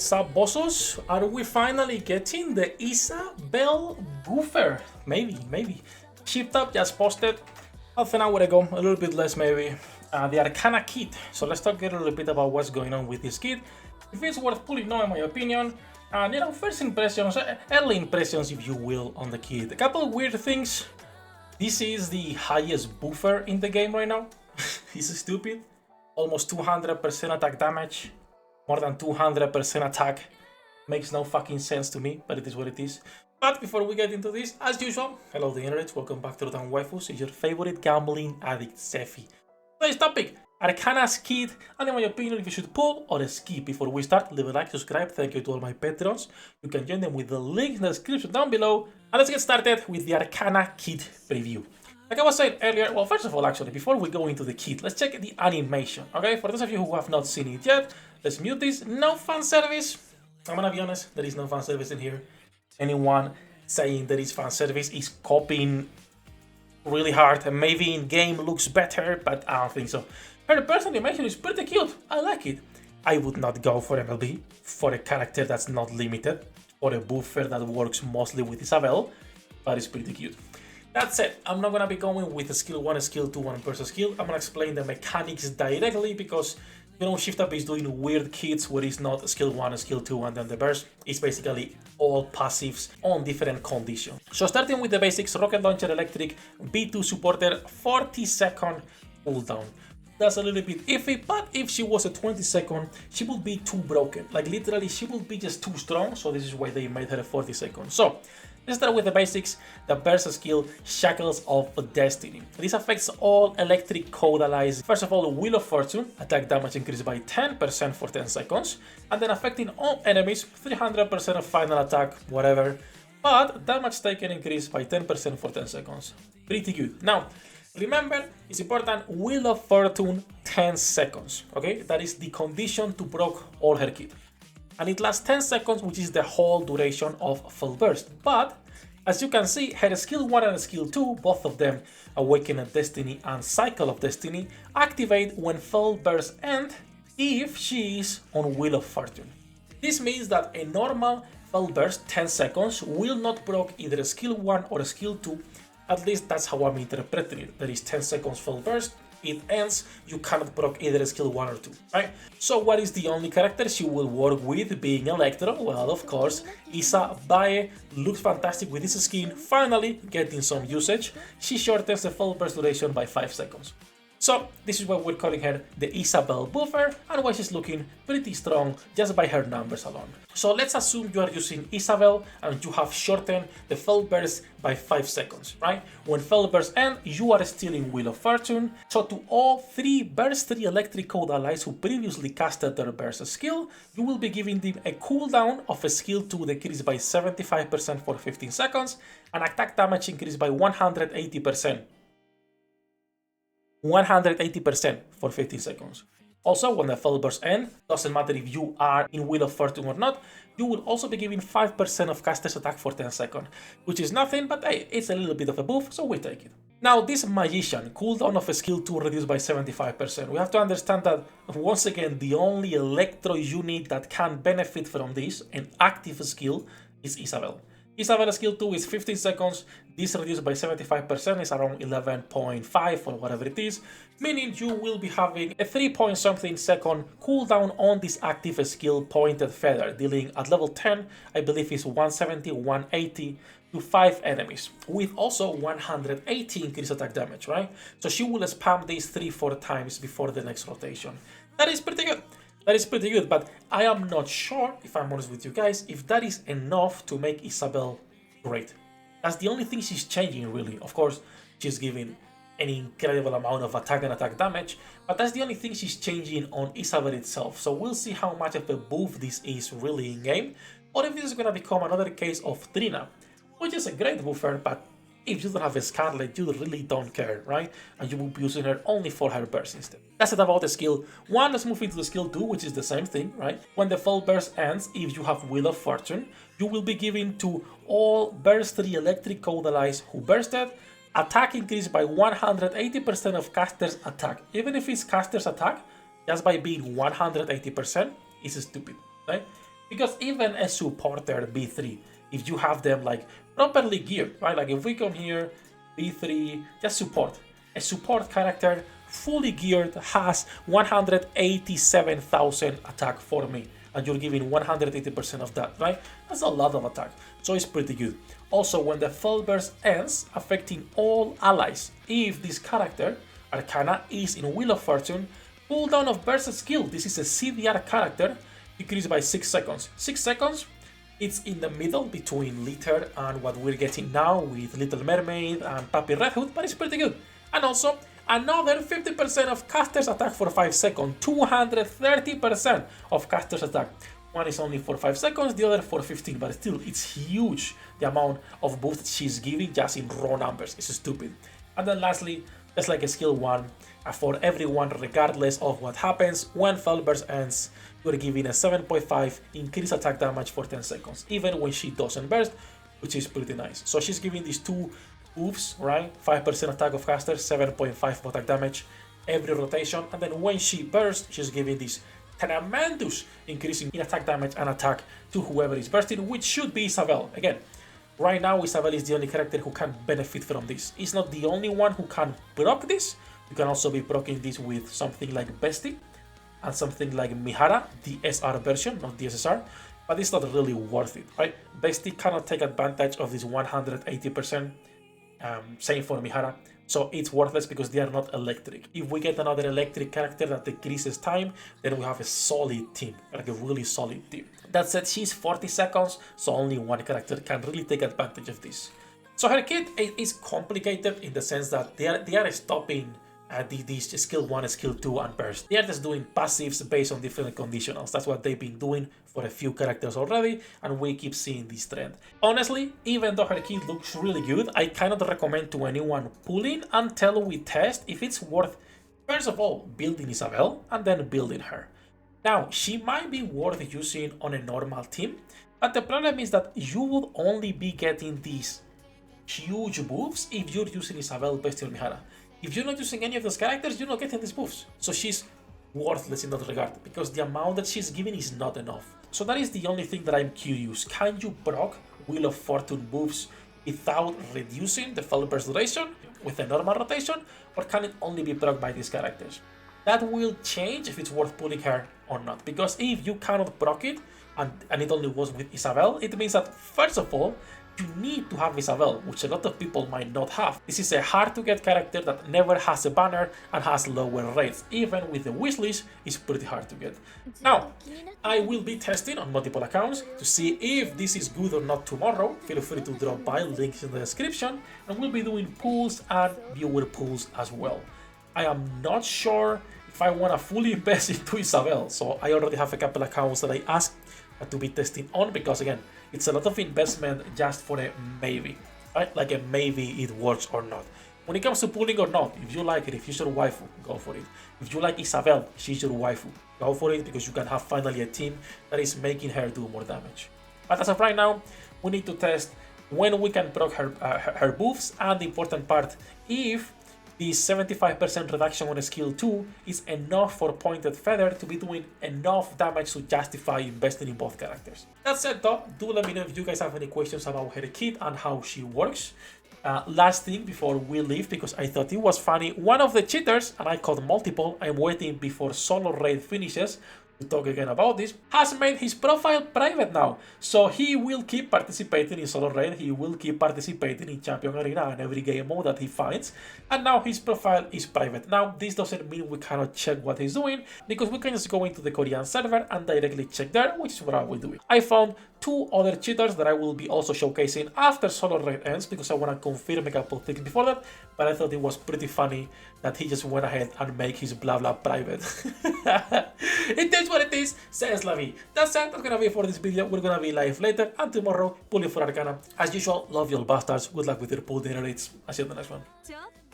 Sup bossos, are we finally getting the Isabel buffer? Maybe. Shipped up, just posted half an hour ago, a little bit less maybe. The Arcana kit. So let's talk a little bit about what's going on with this kit. If it's worth pulling on in my opinion. And first impressions, early impressions if you will, on the kit. A couple of weird things. This is the highest buffer in the game right now. It's stupid. Almost 200% attack damage. More than 200% attack. Makes no fucking sense to me, but it is what it is. But before we get into this, as usual, hello the internet, welcome back to the Waifus. It's your favorite gambling addict, Sefhi. Today's topic, Arcana's kit, and in my opinion, if you should pull or skip. Before we start, leave a like, subscribe, thank you to all my patrons. You can join them with the link in the description down below. And let's get started with the Arcana kit preview. Like I was saying earlier, well, first of all, actually, before we go into the kit, let's check the animation, okay? For those of you who have not seen it yet, let's mute this. No fan service. I'm gonna be honest, there is no fan service in here. Anyone saying there is fan service is copying really hard, and maybe in game looks better, but I don't think so. Her person animation is pretty cute. I like it. I would not go for MLB, for a character that's not limited, or a buffer that works mostly with Isabel, but it's pretty cute. That said, I'm not gonna be going with a skill 1, a skill 2, 1 per skill. I'm gonna explain the mechanics directly because, Shift Up is doing weird kits where it's not skill 1, skill 2, and then the burst. It's basically all passives on different conditions. So starting with the basics, Rocket Launcher Electric, B2 supporter, 40-second cooldown. That's a little bit iffy, but if she was a 20-second, she would be too broken. Like literally, she would be just too strong, so this is why they made her a 40-second. So, let's start with the basics. The burst skill, Shackles of Destiny. This affects all electric code allies. First of all, Wheel of Fortune, attack damage increased by 10% for 10 seconds, and then affecting all enemies, 300% of final attack, whatever, but damage taken increased by 10% for 10 seconds. Pretty good. Now, remember, it's important, Wheel of Fortune 10 seconds, okay? That is the condition to proc all her kit. And it lasts 10 seconds, which is the whole duration of full burst. But, as you can see, her skill 1 and skill 2, both of them, Awaken of Destiny and Cycle of Destiny, activate when full burst ends if she is on Wheel of Fortune. This means that a normal full burst, 10 seconds, will not proc either skill 1 or skill 2. At least that's how I'm interpreting it. There is 10 seconds full burst, it ends, you cannot proc either skill 1 or 2, right? So what is the only character she will work with being Electro? Well, of course, Isabel looks fantastic with this skin, finally getting some usage. She shortens the full burst duration by 5 seconds. So this is why we're calling her the Isabel buffer, and why she's looking pretty strong just by her numbers alone. So let's assume you are using Isabel and you have shortened the full burst by 5 seconds, right? When full burst ends, you are still in Wheel of Fortune. So to all 3 burst 3 electric code allies who previously casted their burst skill, you will be giving them a cooldown of a skill 2 decreased by 75% for 15 seconds, and attack damage increased by 180%. 180% for 15 seconds. Also, when the full burst ends, doesn't matter if you are in Wheel of Fortune or not, you will also be giving 5% of caster's attack for 10 seconds, which is nothing, but hey, it's a little bit of a buff, so we take it. Now, this Magician, cooldown of a skill 2 reduced by 75%. We have to understand that, once again, the only Electro unit that can benefit from this, an active skill, is Isabel. Isabel's skill 2 is 15 seconds, this reduced by 75% is around 11.5 or whatever it is, meaning you will be having a 3-point-something second cooldown on this active skill Pointed Feather, dealing at level 10, I believe is 170, 180 to 5 enemies, with also 180 increased attack damage, right? So she will spam these 3-4 times before the next rotation. That is pretty good. That is pretty good, but I am not sure, if I'm honest with you guys, if that is enough to make Isabel great. That's the only thing she's changing, really. Of course, she's giving an incredible amount of attack and attack damage, but that's the only thing she's changing on Isabel itself. So we'll see how much of a buff this is really in-game, or if this is gonna become another case of Trina, which is a great buffer, but if you don't have a Scarlet, you really don't care, right? And you will be using her only for her burst instead. That's it about the skill 1. Let's move into the skill 2, which is the same thing, right? When the full burst ends, if you have Wheel of Fortune, you will be giving to all burst 3 electric code allies who bursted, attack increased by 180% of caster's attack. Even if it's caster's attack, just by being 180%, is stupid, right? Because even a supporter B3, if you have them like properly geared, right? Like if we come here, B3, just support. A support character fully geared has 187,000 attack for me. And you're giving 180% of that, right? That's a lot of attack, so it's pretty good. Also, when the Fell Burst ends, affecting all allies, if this character, Arcana, is in Wheel of Fortune, cooldown of Burst skill, this is a CDR character, decreased by 6 seconds. 6 seconds, it's in the middle between Litter and what we're getting now with Little Mermaid and Papi Red Hood, but it's pretty good. And also, another 50% of casters attack for 5 seconds, 230% of casters attack. One is only for 5 seconds, the other for 15, but still, it's huge the amount of boost she's giving just in raw numbers. It's stupid. And then lastly, just like a skill 1, for everyone, regardless of what happens, when Fell Burst ends, you're giving a 7.5 increased attack damage for 10 seconds, even when she doesn't burst, which is pretty nice. So she's giving these two moves, right? 5% attack of caster, 7.5 attack damage every rotation, and then when she bursts, she's giving this tremendous increase in attack damage and attack to whoever is bursting, which should be Isabel. Again, right now Isabel is the only character who can benefit from this. It's not the only one who can proc this. You can also be proccing this with something like Bestie and something like Mihara, the SR version, not the SSR, but it's not really worth it, right? Bestie cannot take advantage of this 180%. Same for Mihara, so it's worthless because they are not electric. If we get another electric character that decreases time, then we have a solid team, like a really solid team. That said, she's 40 seconds, so only one character can really take advantage of this. So her kit is complicated in the sense that they are stopping these skill 1, skill 2 and burst. They are just doing passives based on different conditionals. That's what they've been doing for a few characters already, and we keep seeing this trend. Honestly, even though her kit looks really good, I cannot recommend to anyone pulling until we test if it's worth, first of all, building Isabel and then building her. Now, she might be worth using on a normal team, but the problem is that you would only be getting these huge buffs if you're using Isabel, Bestie, or Mihara. If you're not using any of those characters, you're not getting these buffs. So she's worthless in that regard, because the amount that she's giving is not enough. So that is the only thing that I'm curious. Can you proc Wheel of Fortune buffs without reducing the Fell Burst duration with a normal rotation, or can it only be proc by these characters? That will change if it's worth pulling her or not, because if you cannot proc it, and it only was with Isabel, it means that, first of all, you need to have Isabel, which a lot of people might not have. This is a hard to get character that never has a banner and has lower rates. Even with the wishlist, it's pretty hard to get. Now, I will be testing on multiple accounts to see if this is good or not tomorrow. Feel free to drop by, links in the description, and we'll be doing pulls and viewer pulls as well. I am not sure if I want to fully invest into Isabel, so I already have a couple accounts that I asked to be testing on, because again, it's a lot of investment just for a maybe, right? Like a maybe it works or not. When it comes to pulling or not, if you like it, if she's your waifu, go for it. If you like Isabel, she's your waifu, go for it, because you can have finally a team that is making her do more damage. But as of right now, we need to test when we can proc her buffs, and the important part, if the 75% reduction on skill 2 is enough for Pointed Feather to be doing enough damage to justify investing in both characters. That said though, do let me know if you guys have any questions about her kit and how she works. Last thing before we leave, because I thought it was funny, one of the cheaters, and I caught multiple, I'm waiting before solo raid finishes to talk again about this, has made his profile private now. So he will keep participating in solo raid, he will keep participating in champion arena and every game mode that he finds, and now his profile is private. Now this doesn't mean we cannot check what he's doing, because we can just go into the Korean server and directly check there, which is what I will do. I found 2 other cheaters that I will be also showcasing after solo raid ends, because I want to confirm a couple things before that, but I thought it was pretty funny that he just went ahead and make his blah blah private. It is what it is, says la vie. That's it, that's gonna be for this video. We're gonna be live later, and tomorrow pulling for Arcana. As usual, love you all bastards, good luck with your pull dinner rates. I'll see you in the next one.